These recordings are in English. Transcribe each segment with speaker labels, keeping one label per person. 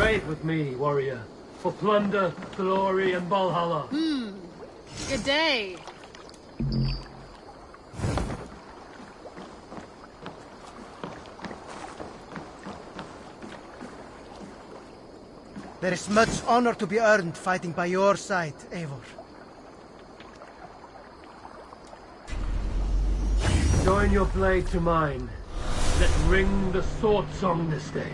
Speaker 1: Trade with me, warrior. For plunder, glory, and Valhalla.
Speaker 2: Good day.
Speaker 3: There is much honor to be earned fighting by your side, Eivor.
Speaker 1: Join your blade to mine. Let's ring the sword song this day.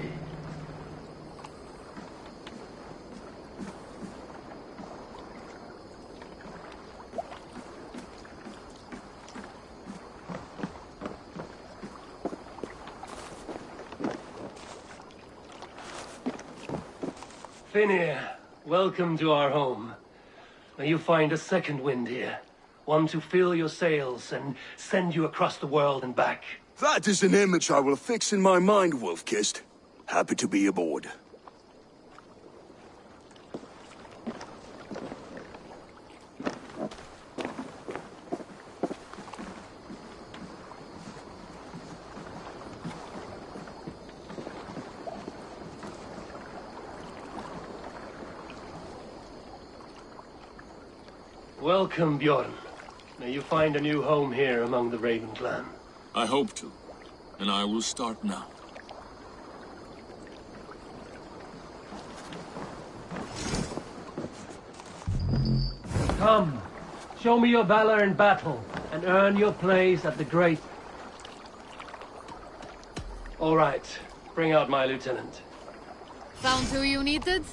Speaker 1: Finir, welcome to our home. May you find a second wind here. One to fill your sails and send you across the world and back.
Speaker 4: That is an image I will fix in my mind, Wolf-Kissed. Happy to be aboard.
Speaker 1: Welcome, Bjorn. May you find a new home here among the Raven clan.
Speaker 5: I hope to, and I will start now.
Speaker 1: Come, show me your valor in battle, and earn your place at the great... All right, bring out my lieutenant.
Speaker 2: Found who you needed?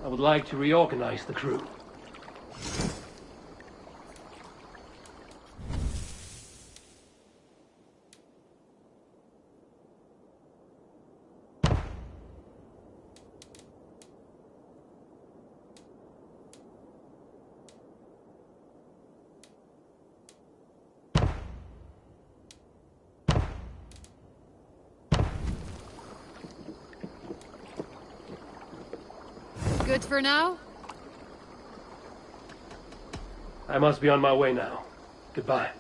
Speaker 1: I would like to reorganize the crew.
Speaker 2: Good for now?
Speaker 1: I must be on my way now. Goodbye.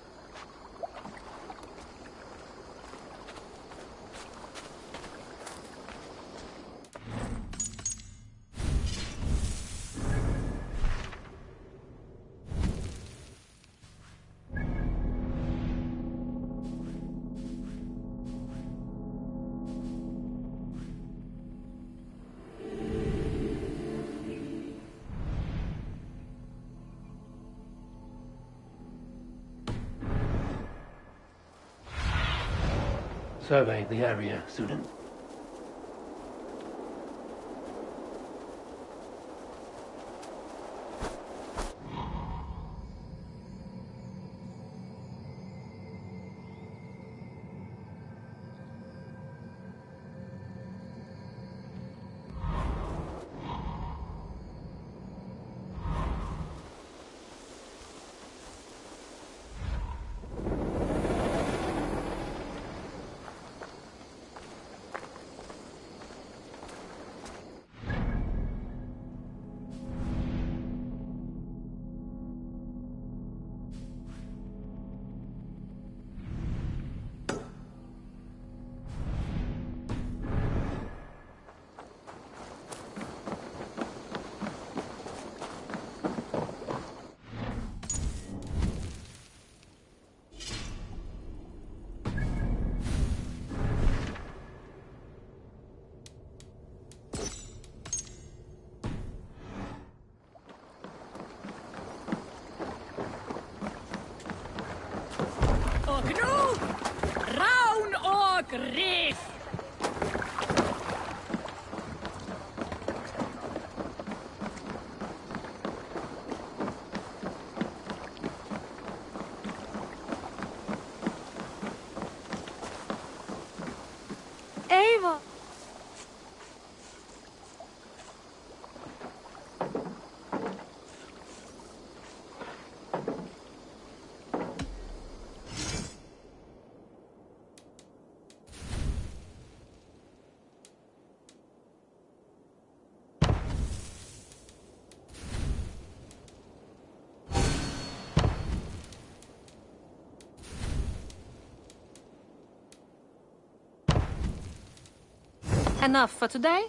Speaker 1: Survey the area, Sudan.
Speaker 2: Grief! Ava! Enough for today?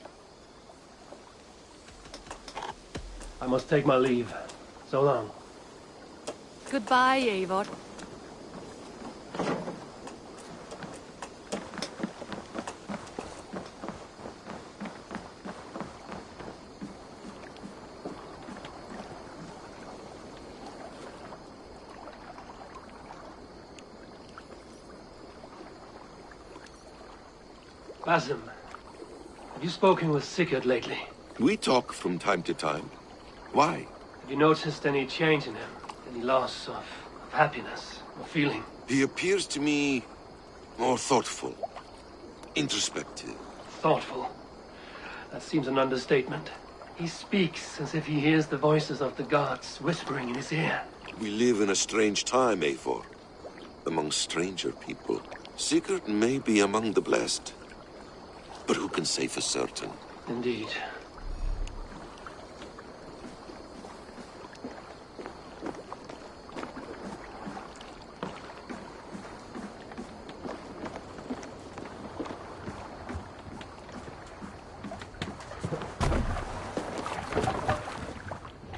Speaker 1: I must take my leave. So long.
Speaker 2: Goodbye, Eivor.
Speaker 1: Basim, have you spoken with Sigurd lately?
Speaker 6: We talk from time to time. Why?
Speaker 1: Have you noticed any change in him? Any loss of happiness or feeling?
Speaker 6: He appears to me more thoughtful, introspective.
Speaker 1: Thoughtful. That seems an understatement. He speaks as if he hears the voices of the gods whispering in his ear.
Speaker 6: We live in a strange time, Eivor. Among stranger people. Sigurd may be among the blessed. But who can say for certain?
Speaker 1: Indeed.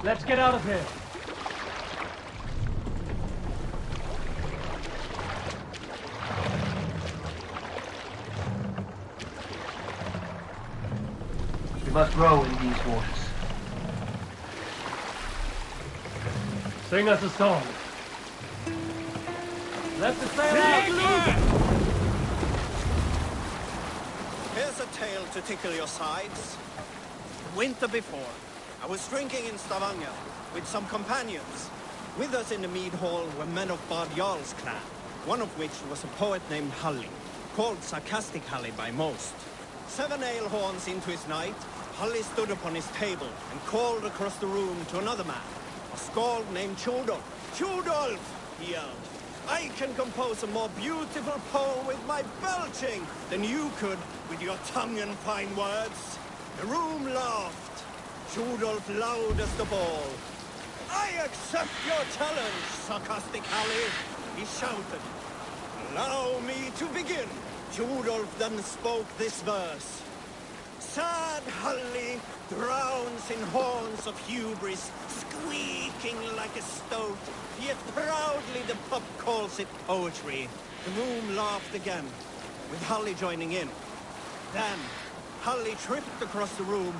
Speaker 1: Let's get out of here. We must row in these waters. Sing us a song. Let the sail out!
Speaker 7: Here's a tale to tickle your sides. The winter before, I was drinking in Stavanger with some companions. With us in the mead hall were men of Bard Jarl's clan, one of which was a poet named Halli, called Sarcastic Halli by most. 7 ale horns into his night, Halli stood upon his table and called across the room to another man, a skald named Tjodolf. Tjodolf, he yelled, I can compose a more beautiful poem with my belching than you could with your tongue and fine words. The room laughed. Tjodolf loudest of all. I accept your challenge, Sarcastic Halli, he shouted. Allow me to begin. Tjodolf then spoke this verse. Sad Halli drowns in horns of hubris, squeaking like a stoat, yet proudly the pub calls it poetry. The room laughed again, with Halli joining in. Then, Halli tripped across the room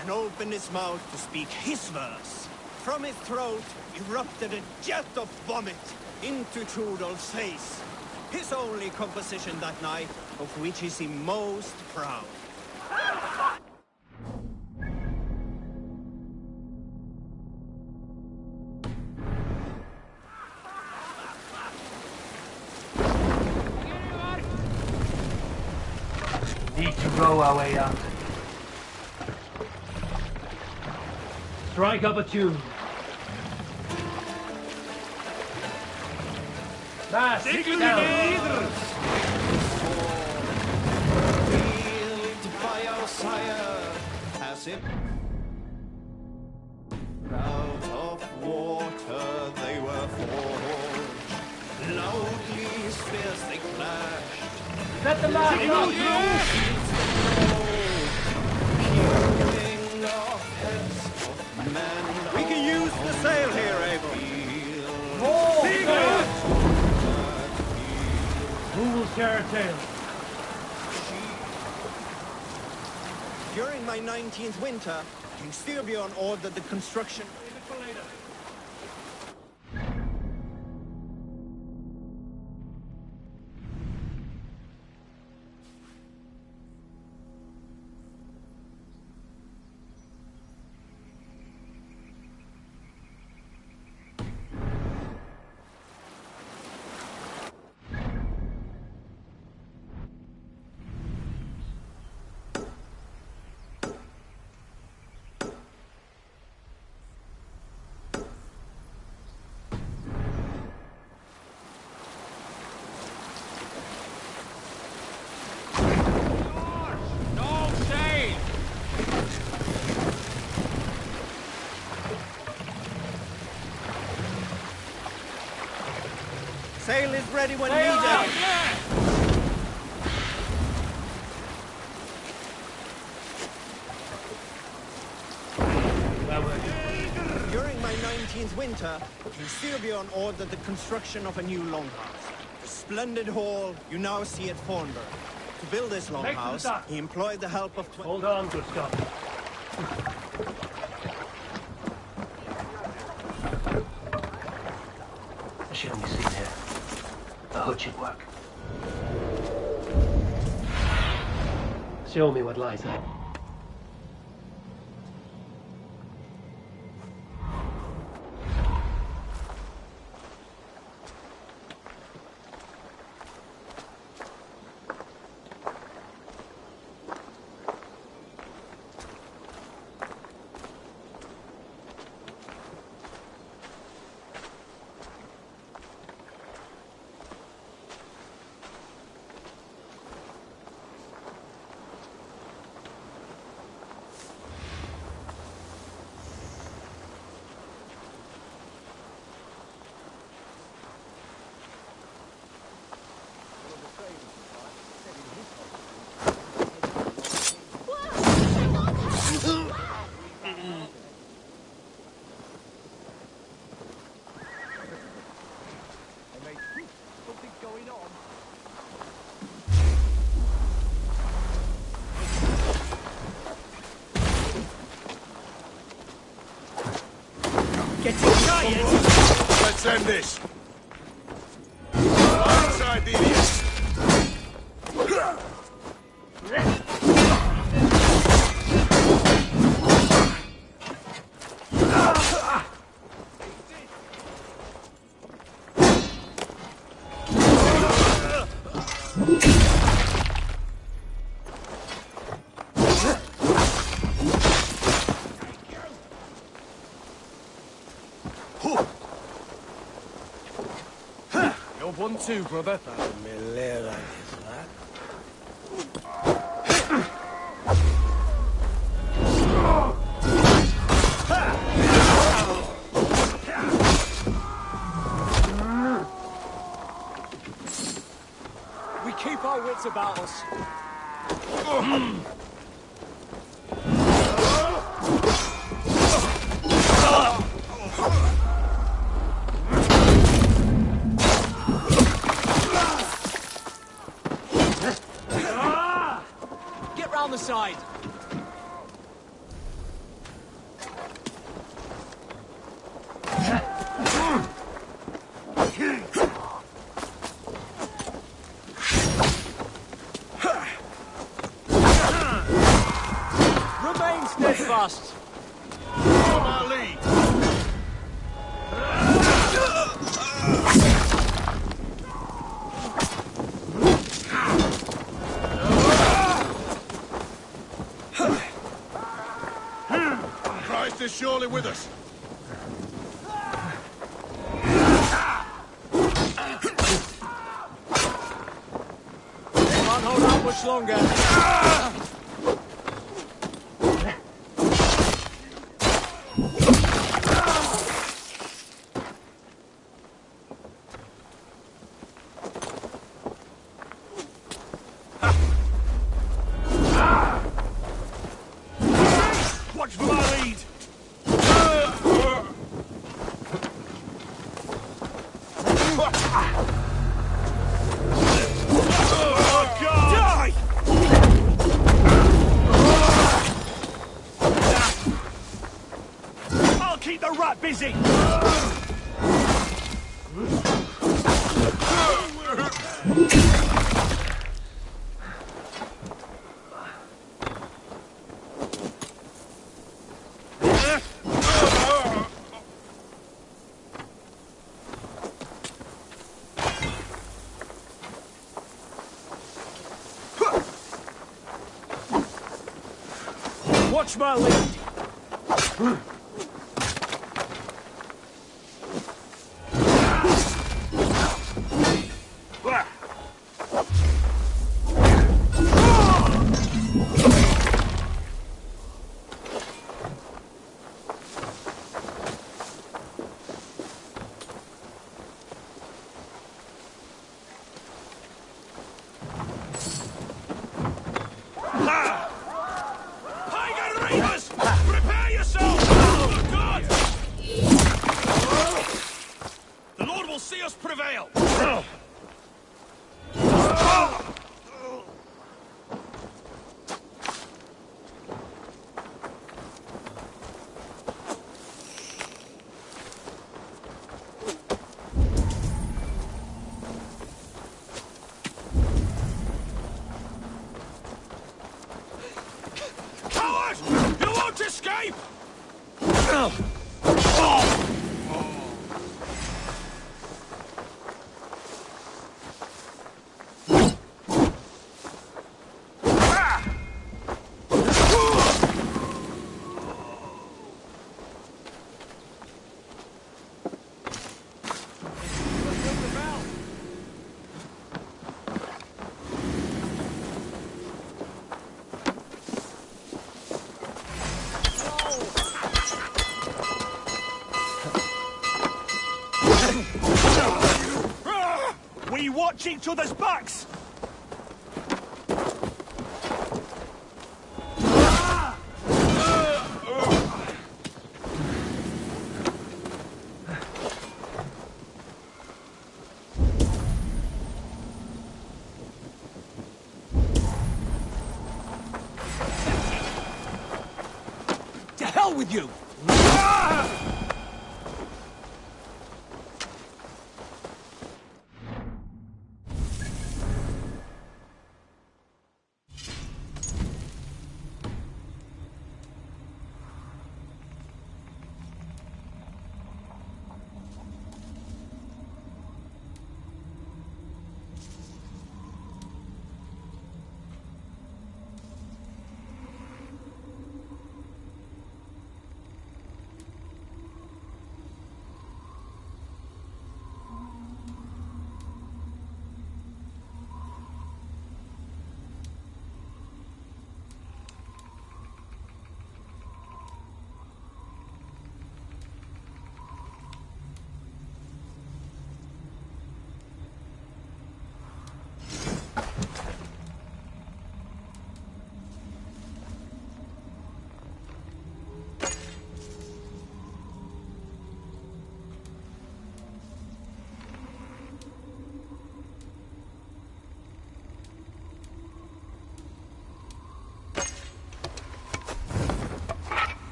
Speaker 7: and opened his mouth to speak his verse. From his throat erupted a jet of vomit into Tjodolf's face. His only composition that night, of which he seemed most proud.
Speaker 1: Need to row our way out. Strike up a tune. Mass, down.
Speaker 7: By our sire, has it? Out of water they were forged. Loudly spears they clashed.
Speaker 1: Let the last go through!
Speaker 7: Peeling off heads of men. We can use the sail here, Abel.
Speaker 1: Who will share a tale?
Speaker 7: During my 19th winter, King Styrbjorn ordered the construction. Sail is ready when needed.
Speaker 1: Where were you?
Speaker 7: During my 19th winter, King Styrbjörn ordered the construction of a new longhouse. The splendid hall you now see at Fornburg. To build this longhouse, he employed the help of...
Speaker 1: Hold on, Gustav. Show me see here. The hood should work. Show me what lies there.
Speaker 4: Let's end this. Inside the idiots.
Speaker 8: One, two, brother. We keep our wits about us. On the side. Remain steadfast.
Speaker 4: On our lead. Christ is surely with us.
Speaker 8: Can't hold out much longer.
Speaker 4: Watch for my lead. Oh, God! Die! I'll keep the rat busy.
Speaker 8: Watch my lead. We watch each other's backs! To hell with you!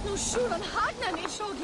Speaker 2: Nu sjuan hagnen i såg.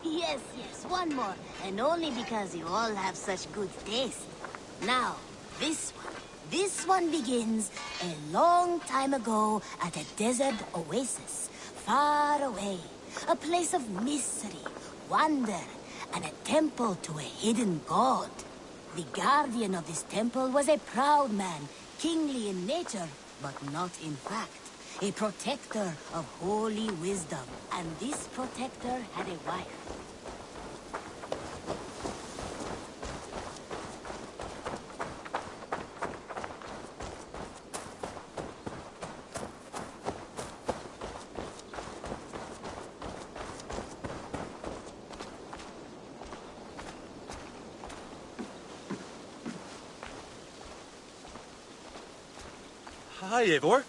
Speaker 9: Yes, one more. And only because you all have such good taste. Now, this one begins a long time ago at a desert oasis, far away. A place of mystery, wonder, and a temple to a hidden god. The guardian of this temple was a proud man, kingly in nature, but not in fact. A protector of holy wisdom. And this protector had a wife.
Speaker 8: Hi, Eivor.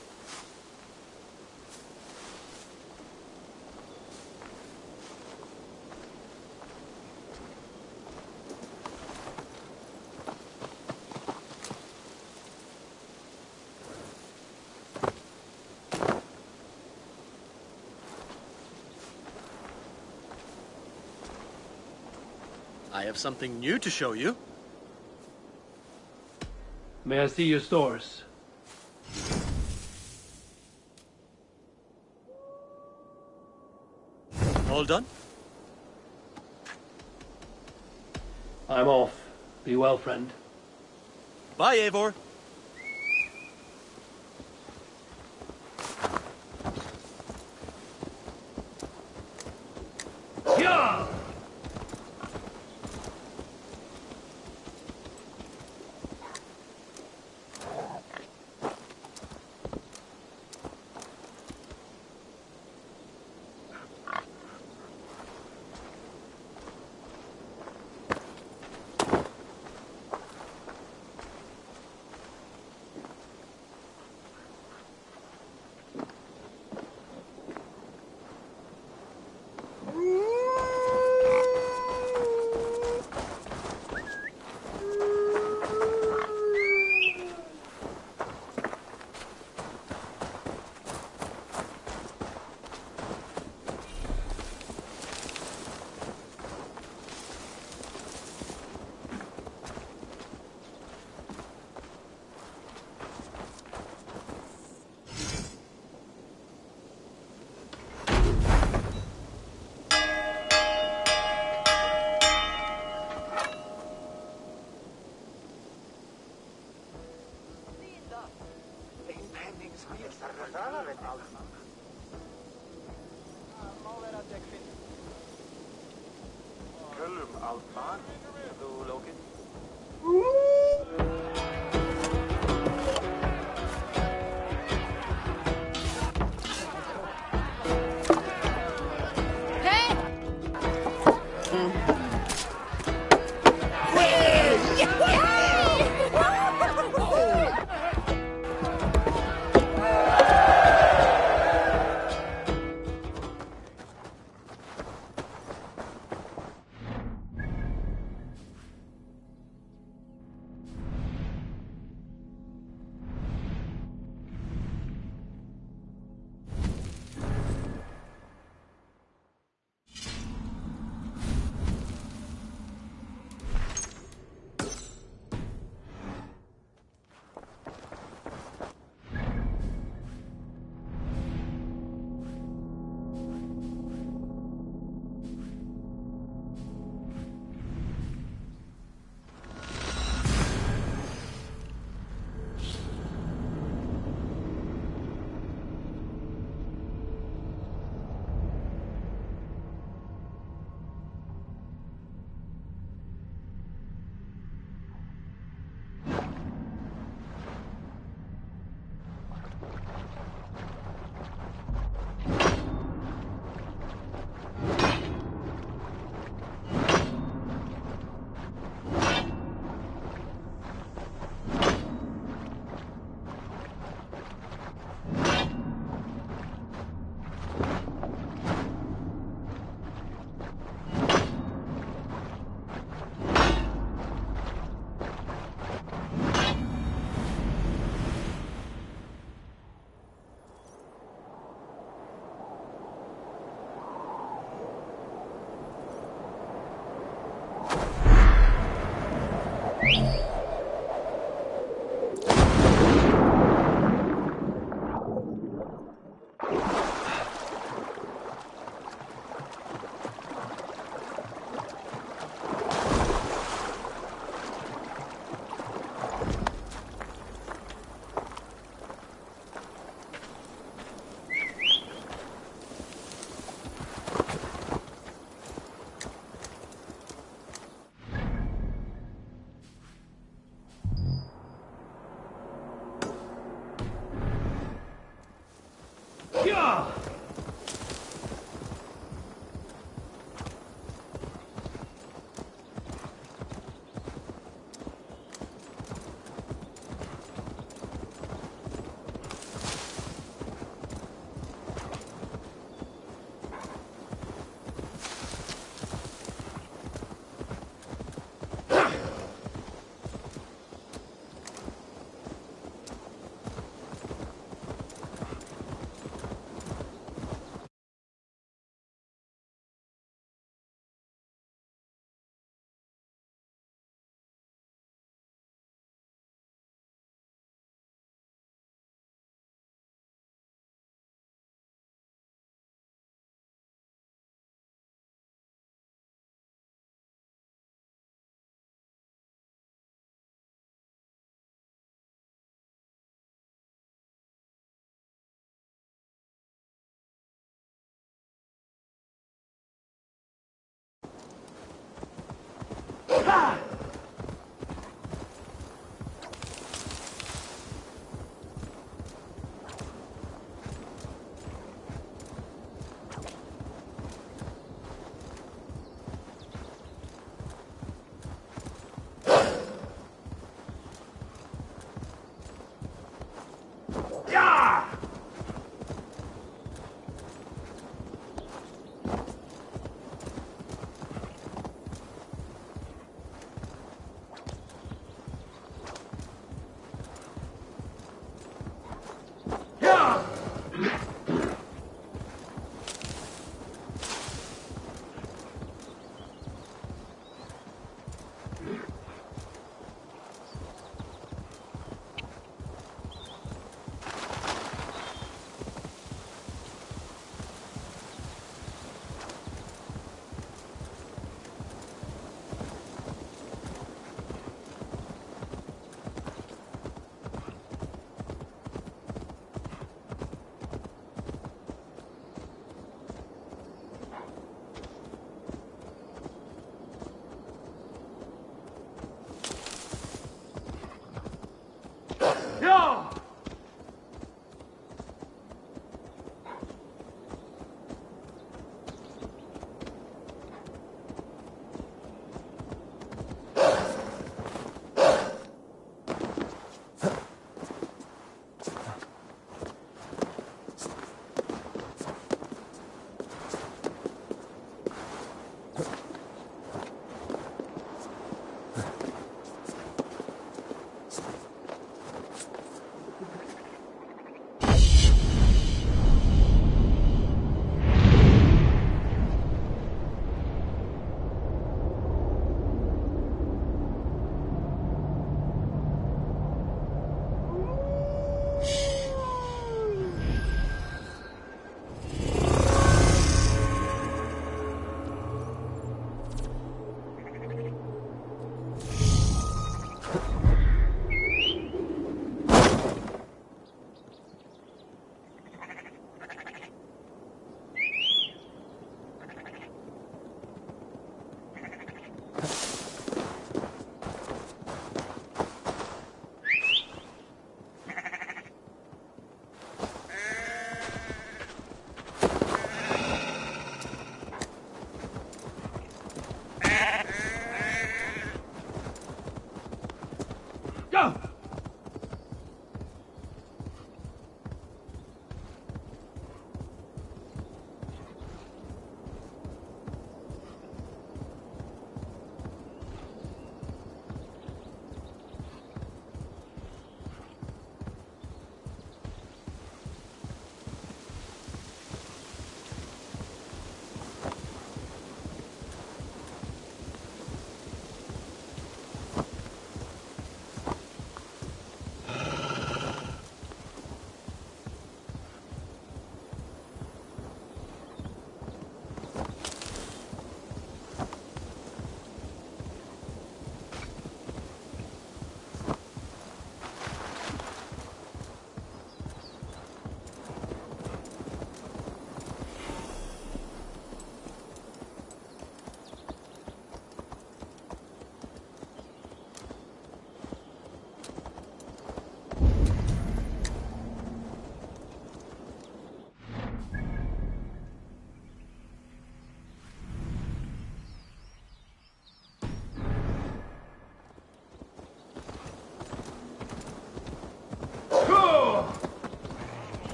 Speaker 8: I have something new to show you.
Speaker 1: May I see your stores?
Speaker 8: All done?
Speaker 1: I'm off. Be well, friend.
Speaker 8: Bye, Eivor.
Speaker 1: Yeah!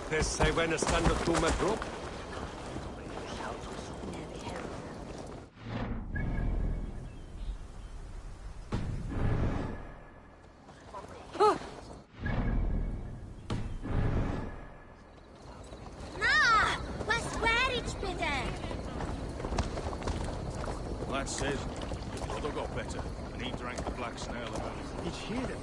Speaker 1: Te stai bene stando tu, Madro?
Speaker 9: Na, was war ich bitte?
Speaker 5: Lad says his brother got better, and he drank the black snail about it.
Speaker 1: Ich hear that.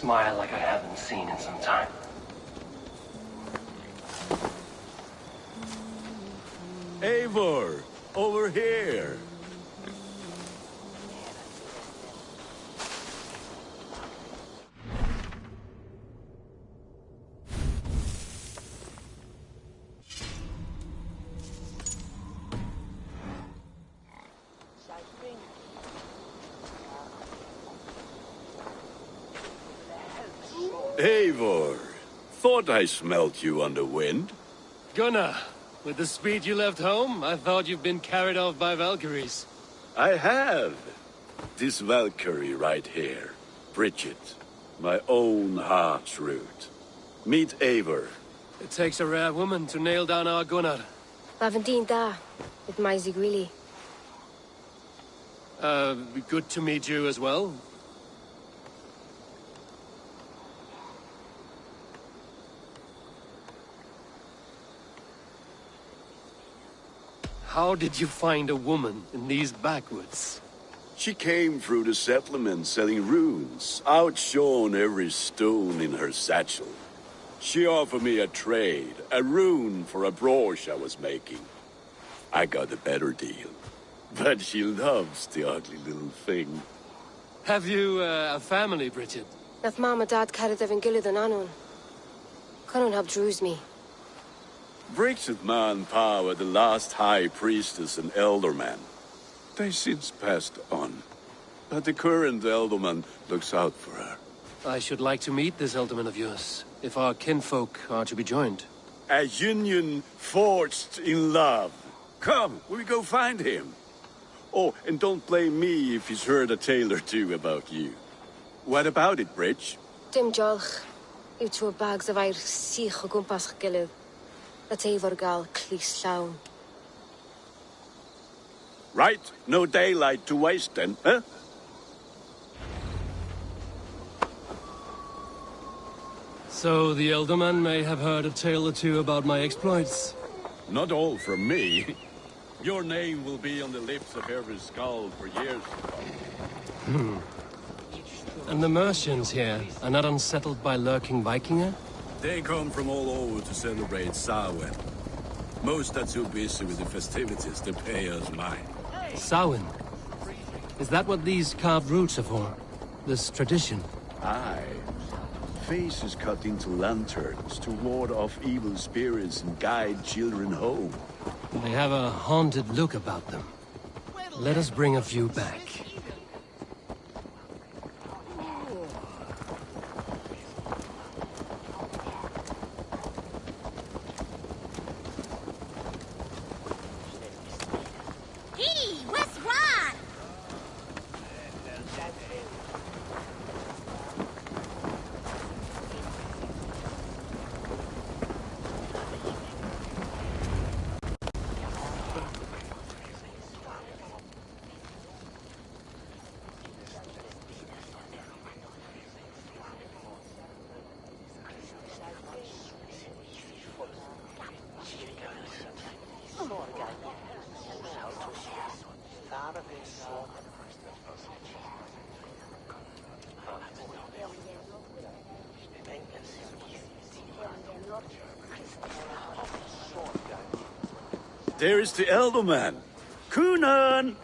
Speaker 1: smile like I haven't seen in some time.
Speaker 5: Eivor, over here.
Speaker 10: Eivor, thought I smelt you on the wind.
Speaker 1: Gunnar, with the speed you left home, I thought you've been carried off by Valkyries.
Speaker 10: I have. This Valkyrie right here, Bridget, my own heart's root. Meet Eivor.
Speaker 1: It takes a rare woman to nail down our Gunnar.
Speaker 11: Lavendine da, with my Zigwili.
Speaker 1: Good to meet you as well. How did you find a woman in these backwoods?
Speaker 10: She came through the settlement selling runes, outshone every stone in her satchel. She offered me a trade, a rune for a brooch I was making. I got a better deal. But she loves the ugly little thing.
Speaker 1: Have you a family, Bridget?
Speaker 11: Nath Mama Dad carried Evan Gillid and Anon. Conan helped druise me.
Speaker 10: Bridget Man Pa were the last high priestess and elderman. They since passed on. But the current elderman looks out for her.
Speaker 1: I should like to meet this elderman of yours, if our kinfolk are to be joined.
Speaker 10: A union forged in love. Come, we'll go find him. Oh, and don't blame me if he's heard a tale or two about you. What about it, Bridge?
Speaker 11: Dim jolch. Yw tŵ bags of air sich o gwmpas gilydd. At Eivor gal clis llawn.
Speaker 10: Right, no daylight to waste then, huh?
Speaker 1: So the elderman may have heard a tale or two about my exploits.
Speaker 10: Not all from me. Your name will be on the lips of every skull for years to come.
Speaker 1: And the Mercians here are not unsettled by lurking Vikinger?
Speaker 10: They come from all over to celebrate Samhain. Most are too busy with the festivities to pay us mind.
Speaker 1: Samhain? Is that what these carved roots are for? This tradition?
Speaker 10: Aye. Faces cut into lanterns to ward off evil spirits and guide children home.
Speaker 1: They have a haunted look about them. Let us bring a few back.
Speaker 9: Hey, where's Ron?
Speaker 10: There is the elderman. Kunan!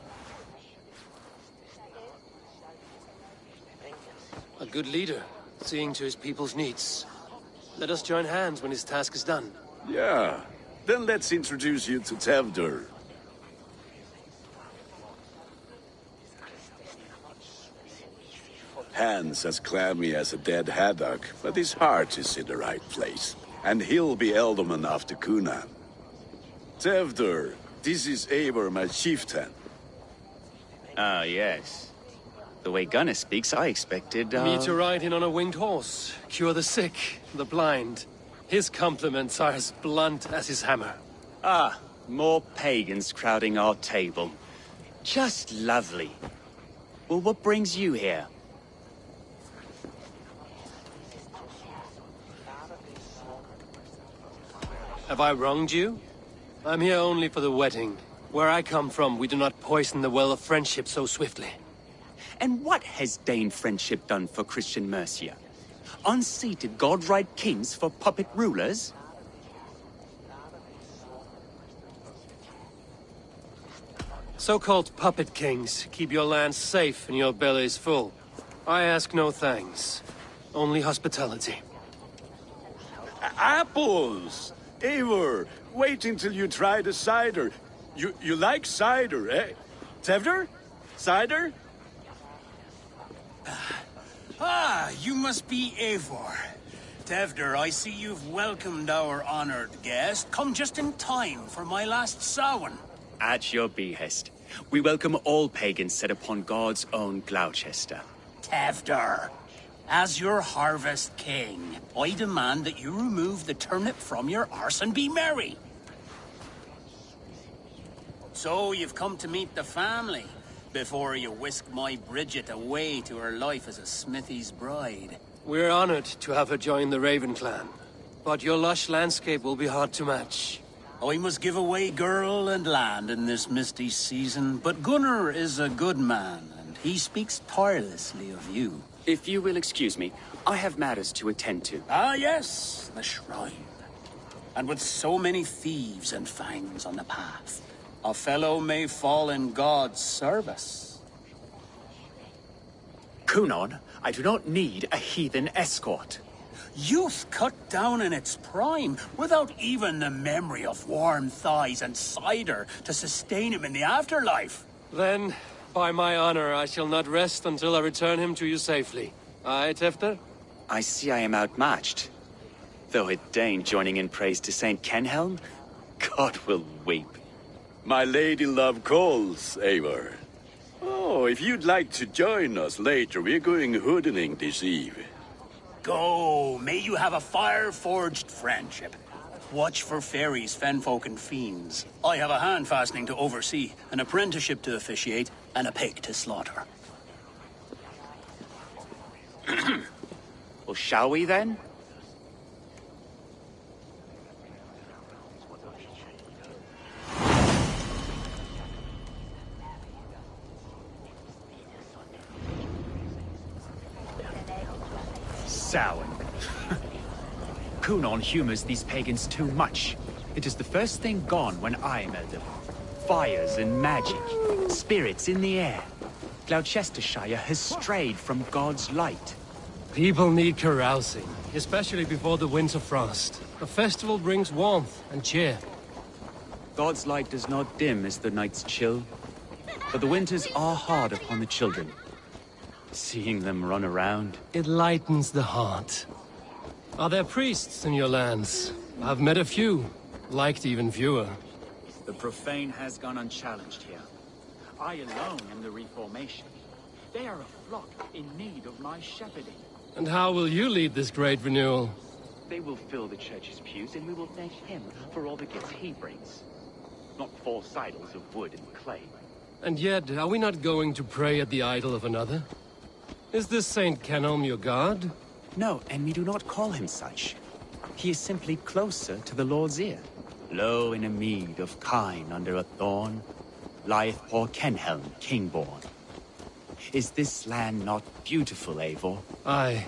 Speaker 1: A good leader, seeing to his people's needs. Let us join hands when his task is done.
Speaker 10: Yeah. Then let's introduce you to Tevdur. Hands as clammy as a dead haddock, but his heart is in the right place. And he'll be elderman after Kunan. Tevdur, this is Eivor, my chieftain.
Speaker 12: Ah, yes. The way Gunnar speaks, I expected,
Speaker 1: Me to ride in on a winged horse, cure the sick, the blind. His compliments are as blunt as his hammer.
Speaker 12: Ah, more pagans crowding our table. Just lovely. Well, what brings you here?
Speaker 1: Have I wronged you? I'm here only for the wedding. Where I come from, we do not poison the well of friendship so swiftly.
Speaker 12: And what has Dane friendship done for Christian Mercia? Unseated godright kings for puppet rulers?
Speaker 1: So-called puppet kings keep your lands safe and your bellies full. I ask no thanks. Only hospitality.
Speaker 10: Apples! Eivor, wait until you try the cider. You like cider, eh? Tevder? Cider?
Speaker 13: Ah, you must be Eivor. Tevder, I see you've welcomed our honored guest. Come just in time for my last Samhain.
Speaker 12: At your behest. We welcome all pagans set upon God's own Gloucester.
Speaker 13: Tevder, as your harvest king, I demand that you remove the turnip from your arse and be merry. So you've come to meet the family before you whisk my Bridget away to her life as a smithy's bride.
Speaker 1: We're honored to have her join the Raven clan, but your lush landscape will be hard to match.
Speaker 13: I must give away girl and land in this misty season, but Gunnar is a good man, and he speaks tirelessly of you.
Speaker 12: If you will excuse me, I have matters to attend to.
Speaker 13: Ah, yes, the shrine. And with so many thieves and fangs on the path, a fellow may fall in God's service.
Speaker 12: Kunon, I do not need a heathen escort.
Speaker 13: Youth cut down in its prime, without even the memory of warm thighs and cider to sustain him in the afterlife.
Speaker 1: Then, by my honor, I shall not rest until I return him to you safely. Aye, Tefter?
Speaker 12: I see I am outmatched. Though it deign joining in praise to Saint Kenhelm, God will weep.
Speaker 10: My lady love calls, Eivor. Oh, if you'd like to join us later, we're going hoodening this eve.
Speaker 13: Go, may you have a fire-forged friendship. Watch for fairies, fenfolk, and fiends. I have a hand fastening to oversee, an apprenticeship to officiate, and a pig to slaughter.
Speaker 12: Well, shall we then? Samhain. Kunon humors these pagans too much. It is the first thing gone when I met them. Fires and magic, spirits in the air. Gloucestershire has strayed from God's light.
Speaker 1: People need carousing, especially before the winter frost. A festival brings warmth and cheer.
Speaker 12: God's light does not dim as the nights chill, but the winters are hard upon the children. Seeing them run around,
Speaker 1: it lightens the heart. Are there priests in your lands? I've met a few, liked even fewer.
Speaker 12: The profane has gone unchallenged here. I alone am the reformation. They are a flock in need of my shepherding.
Speaker 1: And how will you lead this great renewal?
Speaker 12: They will fill the church's pews, and we will thank him for all the gifts he brings. Not false idols of wood and clay.
Speaker 1: And yet, are we not going to pray at the idol of another? Is this Saint Kenhelm your god?
Speaker 12: No, and we do not call him such. He is simply closer to the Lord's ear. Low in a mead of kine under a thorn, lieth poor Kenhelm, king-born. Is this land not beautiful, Eivor?
Speaker 1: Aye.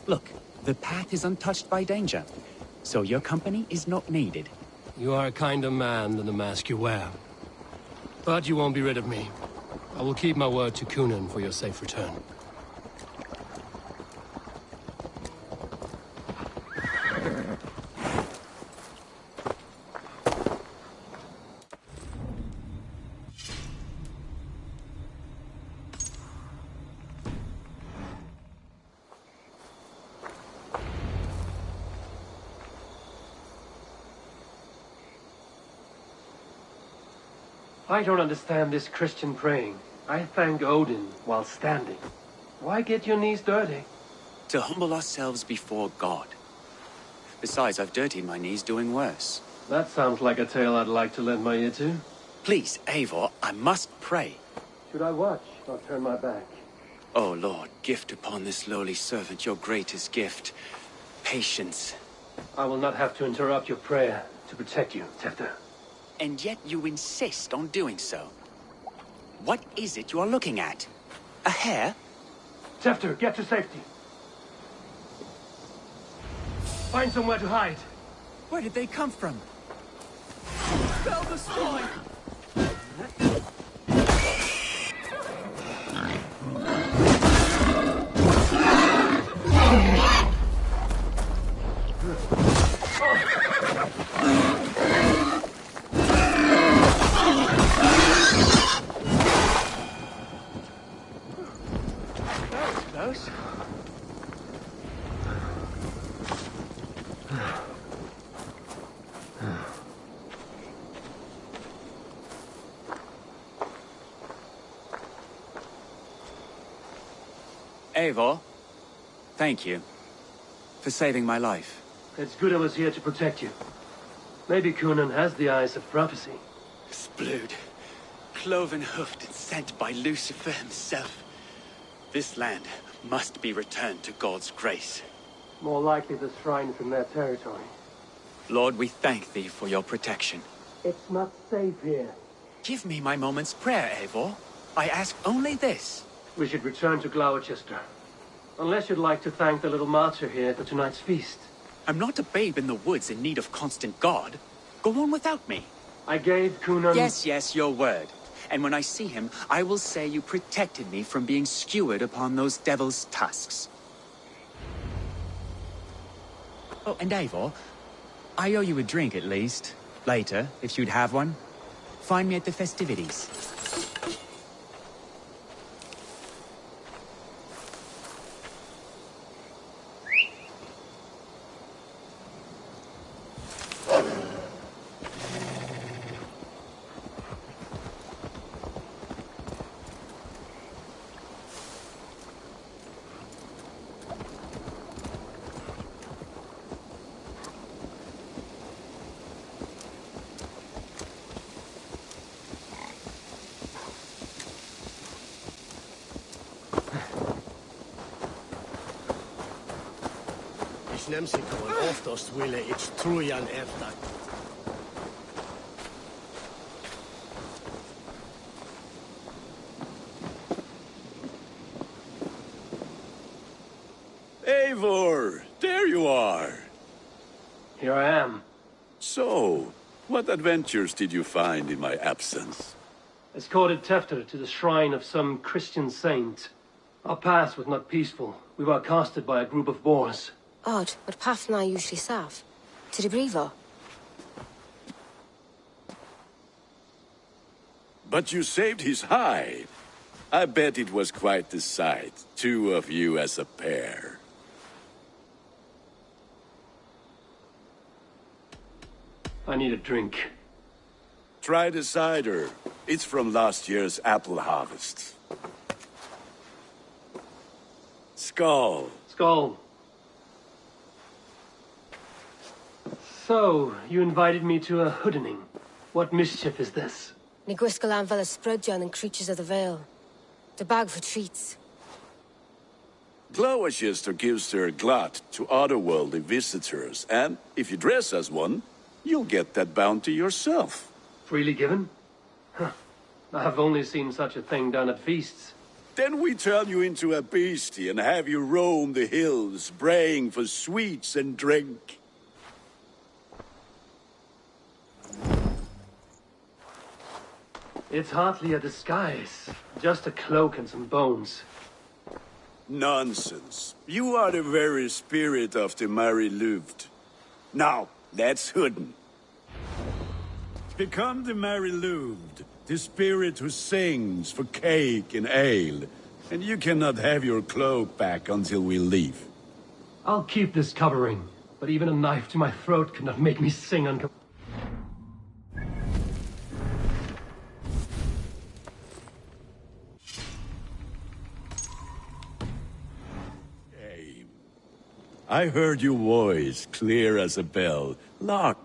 Speaker 12: Look, the path is untouched by danger, so your company is not needed.
Speaker 1: You are a kinder man than the mask you wear. But you won't be rid of me. I will keep my word to Kunon for your safe return. I don't understand this Christian praying. I thank Odin while standing. Why get your knees dirty?
Speaker 12: To humble ourselves before God. Besides, I've dirtied my knees doing worse.
Speaker 1: That sounds like a tale I'd like to lend my ear to.
Speaker 12: Please, Eivor, I must pray.
Speaker 1: Should I watch or turn my back?
Speaker 12: Oh, Lord, gift upon this lowly servant your greatest gift. Patience.
Speaker 1: I will not have to interrupt your prayer to protect you, Tefter.
Speaker 12: And yet you insist on doing so. What is it you are looking at? A hare?
Speaker 1: Tefter, get to safety. Find somewhere to hide.
Speaker 12: Where did they come from?
Speaker 2: Spell destroy!
Speaker 1: Close.
Speaker 12: Eivor, thank you for saving my life.
Speaker 1: It's good I was here to protect you. Maybe Conan has the eyes of prophecy.
Speaker 12: This blood, cloven-hoofed and sent by Lucifer himself. This land must be returned to God's grace.
Speaker 1: More likely the shrine from their territory.
Speaker 12: Lord, we thank thee for your protection.
Speaker 1: It's not safe here.
Speaker 12: Give me my moment's prayer, Eivor. I ask only this.
Speaker 1: We should return to Gloucester. Unless you'd like to thank the little martyr here at tonight's feast.
Speaker 12: I'm not a babe in the woods in need of constant guard. Go on without me.
Speaker 1: I gave Conan...
Speaker 12: Yes, your word. And when I see him, I will say you protected me from being skewered upon those devil's tusks. Oh, and Eivor, I owe you a drink at least. Later, if you'd have one. Find me at the festivities.
Speaker 14: Ich nehm sie kommen oftast ville ich trujan efter.
Speaker 10: Eivor, there you are.
Speaker 1: Here I am.
Speaker 10: So, what adventures did you find in my absence?
Speaker 1: Escorted Tefter to the shrine of some Christian saint. Our path was not peaceful. We were accosted by a group of boars.
Speaker 11: Odd, but path na usually safe. To the brievo.
Speaker 10: But you saved his hide. I bet it was quite the sight, two of you as a pair.
Speaker 1: I need a drink.
Speaker 10: Try the cider. It's from last year's apple harvest. Skull.
Speaker 1: Skull. So, you invited me to a hoodening. What mischief is this?
Speaker 11: Ni gwisgalan fel ysbrydion and creatures of the Vale. The bag for treats.
Speaker 10: Gloucester gives their glut to otherworldly visitors, and if you dress as one, you'll get that bounty yourself.
Speaker 1: Freely given? Huh. I have only seen such a thing done at feasts.
Speaker 10: Then we turn you into a beastie and have you roam the hills, braying for sweets and drink.
Speaker 1: It's hardly a disguise. Just a cloak and some bones.
Speaker 10: Nonsense. You are the very spirit of the Mary Louved. Now, let's hooden. Become the Mary Louved, the spirit who sings for cake and ale. And you cannot have your cloak back until we leave.
Speaker 1: I'll keep this covering, but even a knife to my throat could not make me sing on...
Speaker 10: I heard your voice clear as a bell. Lock.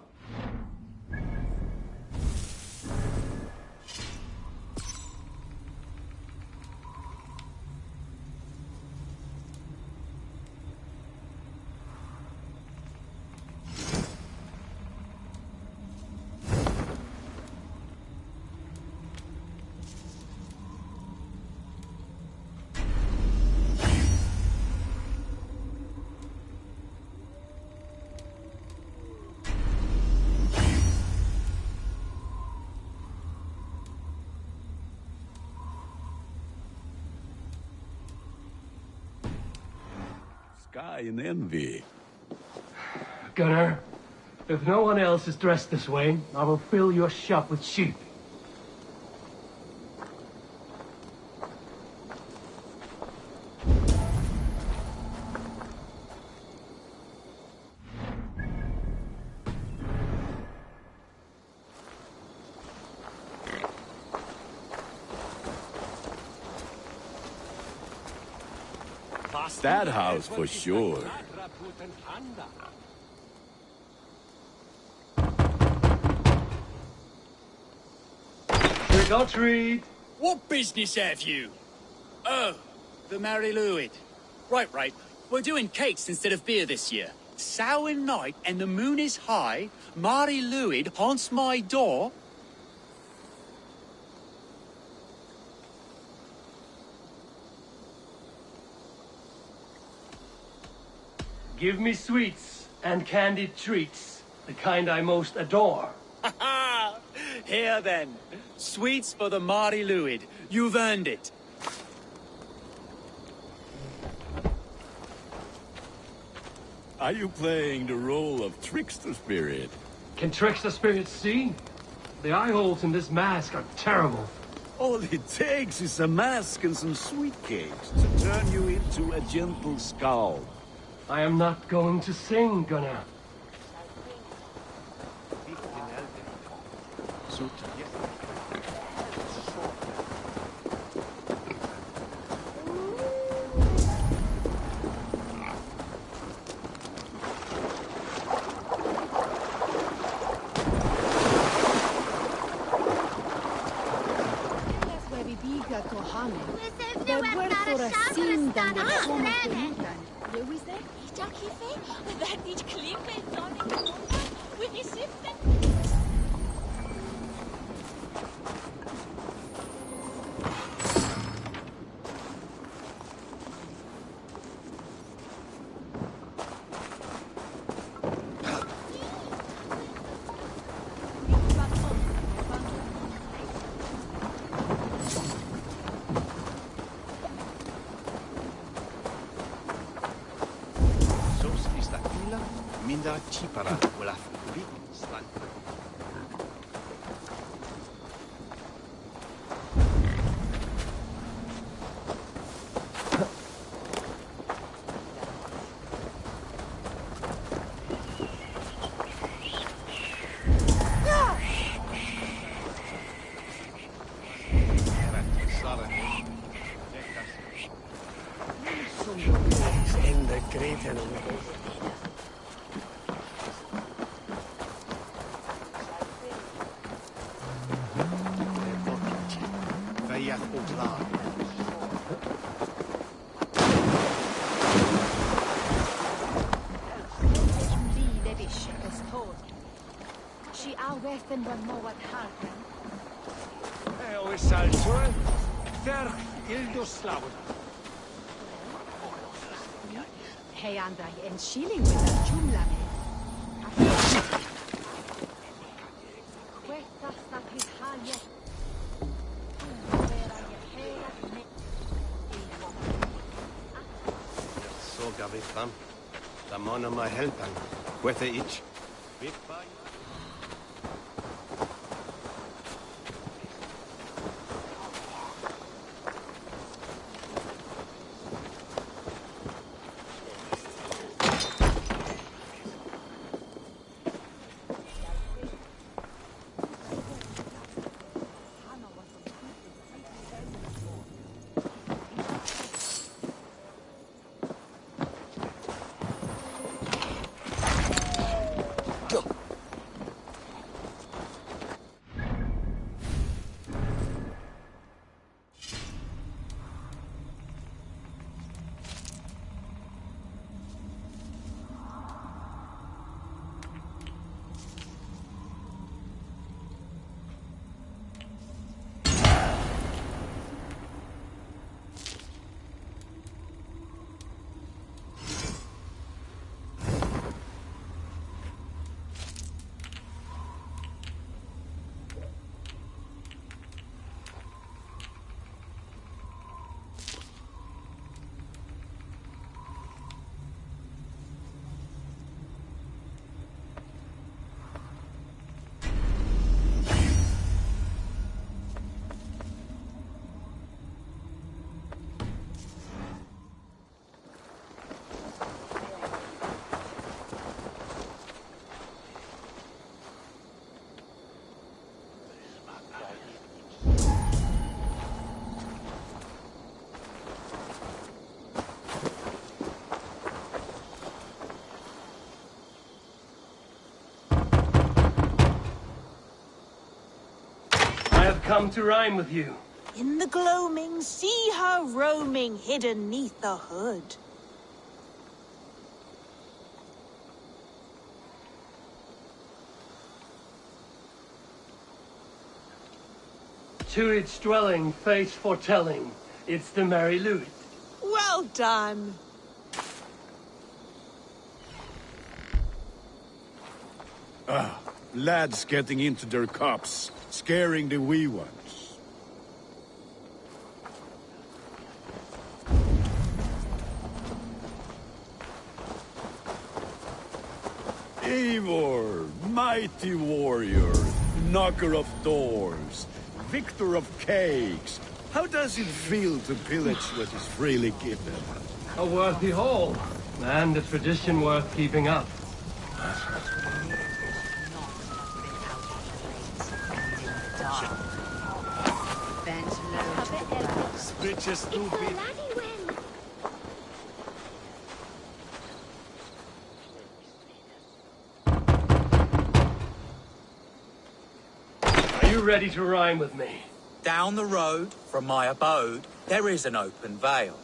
Speaker 10: sky in envy.
Speaker 1: Gunnar, if no one else is dressed this way, I will fill your shop with sheep.
Speaker 10: That house for sure.
Speaker 1: Trick or treat!
Speaker 8: What business have you? Oh, the Mary Louid. Right. We're doing cakes instead of beer this year. Samhain night and the moon is high. Mary Louid haunts my door.
Speaker 1: Give me sweets and candied treats, the kind I most adore.
Speaker 8: Ha ha! Here then. Sweets for the Mary Louid. You've earned it.
Speaker 10: Are you playing the role of trickster spirit?
Speaker 1: Can trickster spirits see? The eye holes in this mask are terrible.
Speaker 10: All it takes is a mask and some sweet cakes to turn you into a gentle skull.
Speaker 1: I am not going to sing, Gunnar.
Speaker 14: Minda chipara wala big slan.
Speaker 15: Hey, Andai, and shilling with a jumla.
Speaker 14: So Gavitam, the man of my helping, with each.
Speaker 1: have come to rhyme with you.
Speaker 16: In the gloaming, see her roaming hidden neath the hood.
Speaker 1: To its dwelling, fate foretelling, it's the Mary Louis.
Speaker 16: Well done.
Speaker 10: Lads getting into their cups, scaring the wee ones. Eivor, mighty warrior, knocker of doors, victor of cakes. How does it feel to pillage what is freely given?
Speaker 1: A worthy haul, and a tradition worth keeping up.
Speaker 5: Bitch stupid.
Speaker 1: Are you ready to rhyme with me?
Speaker 17: Down the road from my abode, there is an open vale.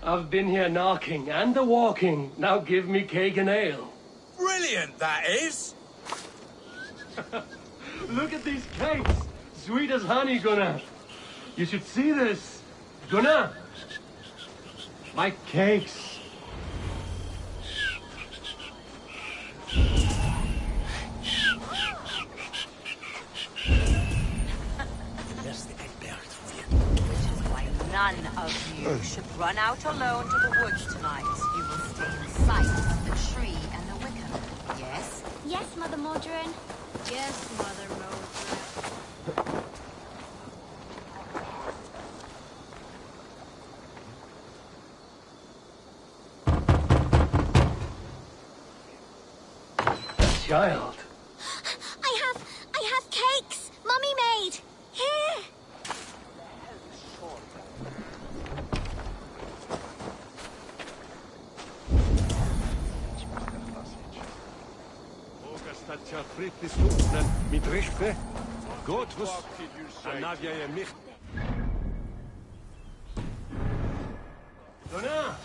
Speaker 1: I've been here knocking and a walking. Now give me cake and ale.
Speaker 17: Brilliant, that is!
Speaker 1: Look at these cakes. Sweet as honey, Gunnar. You should see this. Gunnar. My cakes.
Speaker 18: None of you should run out alone to the woods tonight. You will stay in sight of the tree and the wicker. Yes?
Speaker 9: Yes, Mother Mordred.
Speaker 15: Yes, Mother Mildred.
Speaker 1: Child.
Speaker 9: I have cakes. Mummy made. Here.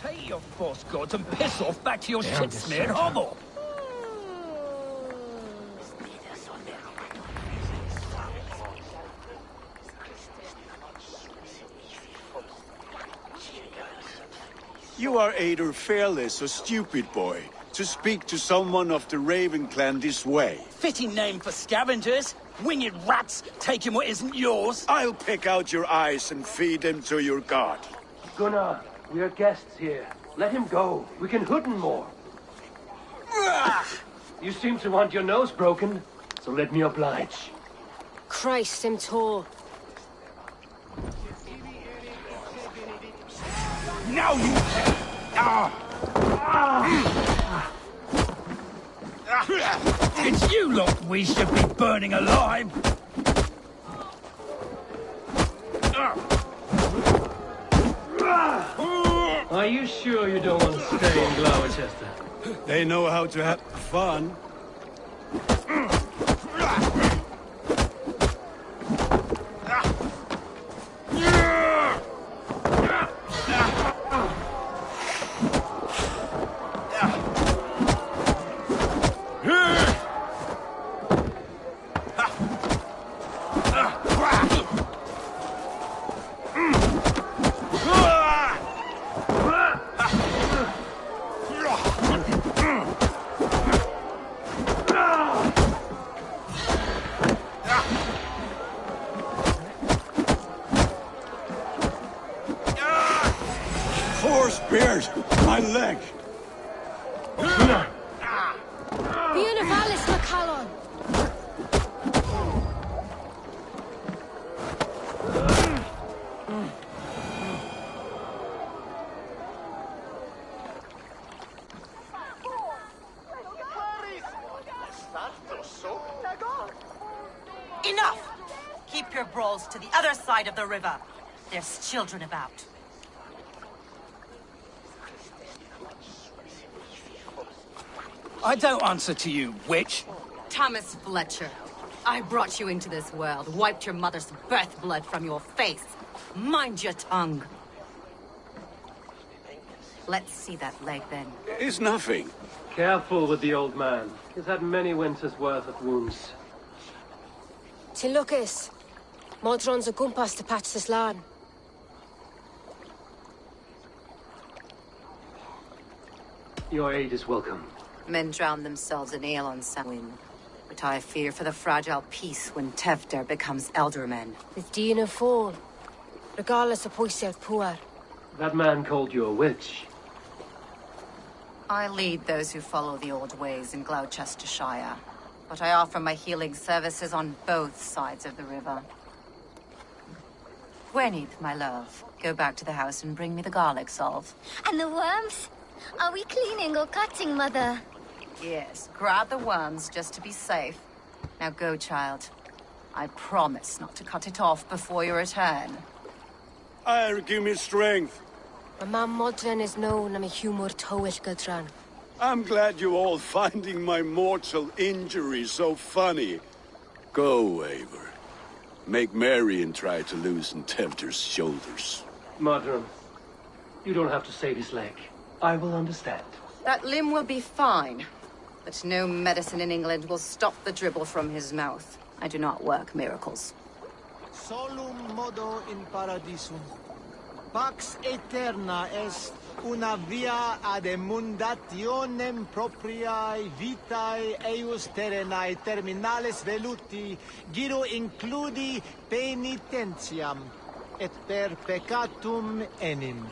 Speaker 2: Take your false gods and piss off back to your shit-smeared hovel.
Speaker 10: You are either fearless or stupid, boy, to speak to someone of the Raven clan this way.
Speaker 13: Fitting name for scavengers. Winged rats taking what isn't yours.
Speaker 10: I'll pick out your eyes and feed them to your god.
Speaker 1: Gunnar, we are guests here. Let him go. We can hoot him more. You seem to want your nose broken, so let me oblige.
Speaker 11: Christ, I'm tall.
Speaker 2: Now you... It's you lot we should be burning alive.
Speaker 1: Are you sure you don't want to stay in Gloucester?
Speaker 10: They know how to have fun. Four spears! My leg!
Speaker 11: Buenavallis Macallon!
Speaker 18: Enough! Keep your brawls to the other side of the river. There's children about.
Speaker 2: I don't answer to you, witch.
Speaker 18: Thomas Fletcher, I brought you into this world, wiped your mother's birth blood from your face. Mind your tongue. Let's see that leg, then.
Speaker 10: It's nothing.
Speaker 1: Careful with the old man. He's had many winters' worth of wounds.
Speaker 11: Till Lucas. Modron's a gumpas to patch this land.
Speaker 1: Your aid is welcome.
Speaker 18: Men drown themselves in ale on Samhain. But I fear for the fragile peace when Tevder becomes eldermen.
Speaker 11: With Dean and fall. Regardless of Poisiel Puar.
Speaker 1: That man called you a witch.
Speaker 18: I lead those who follow the old ways in Gloucestershire. But I offer my healing services on both sides of the river. Gweneth, my love, go back to the house and bring me the garlic salve.
Speaker 19: And the worms? Are we cleaning or cutting, Mother?
Speaker 18: Yes, grab the worms just to be safe. Now go, child. I promise not to cut it off before you return.
Speaker 10: Give me strength.
Speaker 11: My mam Modron is known am a humor towish Gudran.
Speaker 10: I'm glad you all finding my mortal injury so funny. Go, Eivor. Make merry and try to loosen Tevder's shoulders.
Speaker 1: Modron, you don't have to save his leg. I will understand.
Speaker 18: That limb will be fine. But no medicine in England will stop the dribble from his mouth. I do not work miracles.
Speaker 3: Solum modo in paradisum. Pax aeterna est una via ad emundationem propriae vitae eius terrenae terminales veluti, giro includi penitentiam, et per peccatum enim.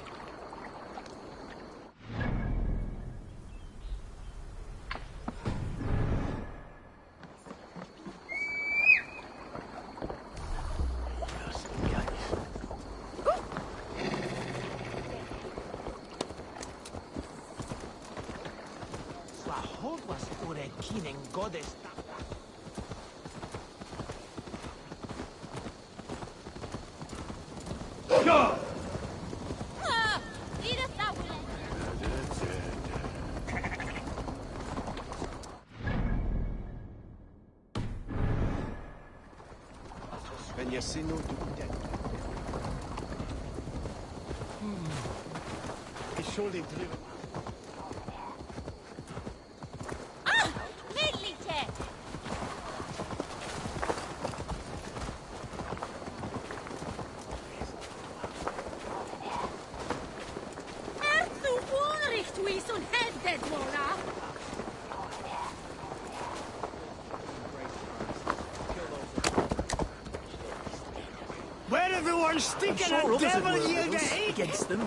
Speaker 2: Where everyone's sticking a devil you against them.